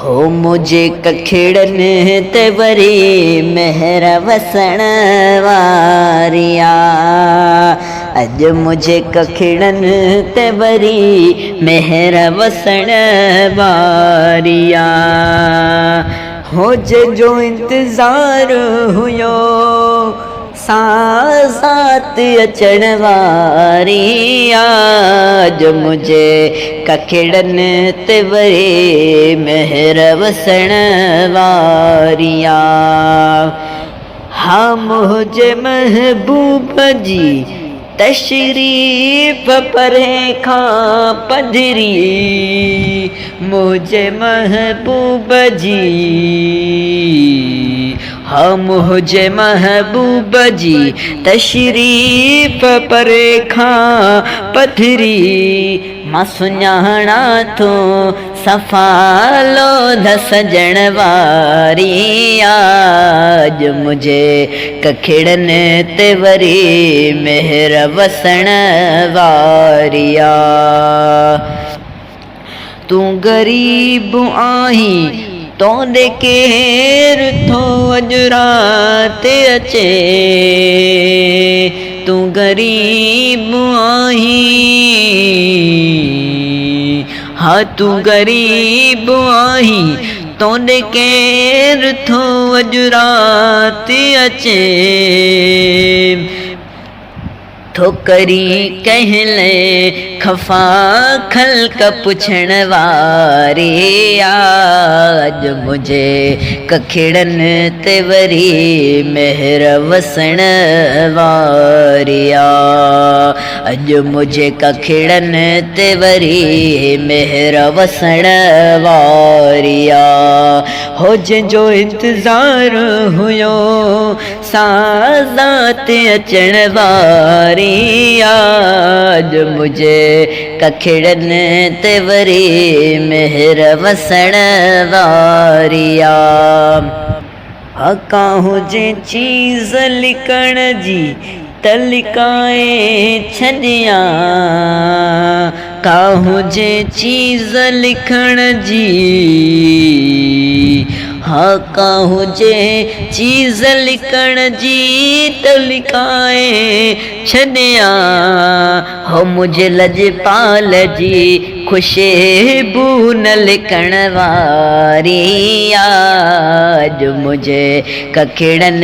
हो मुझे कखिड़न ते वरी मेहर वसण वारिया। अज मुझे कखिड़न ते वरी मेहर वसण वारिया। हो जो इंतज़ार हुयो साज़ात अचण वारी। आज मुझे कखिड़न ते वरी मेहर वसण वारिया। हाँ मुझे महबूब जी तशरीफ परे खां पधरी। मुझे महबूब जी हाँ मुझे महबूब जी तशरीफ परे खां पधरी। मां सुञाणा थो सफ़ालो ध सजण वारी। आज मुझे कखिड़न ते वरी मेहर वसण वारिया। तू गरीब आहीं तोंदे केर थो अॼु राति अचे। तू गरीब आहीं हाँ तू गरीब आहीं तोंदे केर थो अॼु राति अचे। ठोकरी कहले खफा खल्क पुछण वारी। आज मुझे कखिड़न ते वरी मेहर वसण वारिया। अज मुझे कखिड़न ते वरी मेहर वसण वारिया। हो जो इंतज़ार हुयो साज़ात अचण वारी। आज मुझे कखिड़न ते वरी मेहर वसण वारिया। हका हुजे चीज़ लिकण जी त लिकाए छॾियां। का हुजे चीज़ लिखण जी हाँ का हुजे चीज़ लिखण जी त लिकाए छॾियां। हो मुझे लजपाल जी खुशबू न लिखण वारी। आज मुझे कखिड़न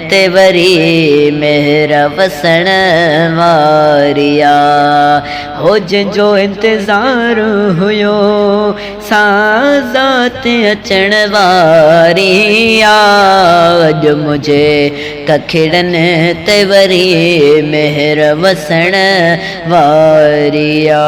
ते वरी मेहर वसण वारिया। हो जो इंतज़ार हुयो साज़ात अचण वारी। आज मुझे कखिड़न ते वरी मेहर वसण वारिया।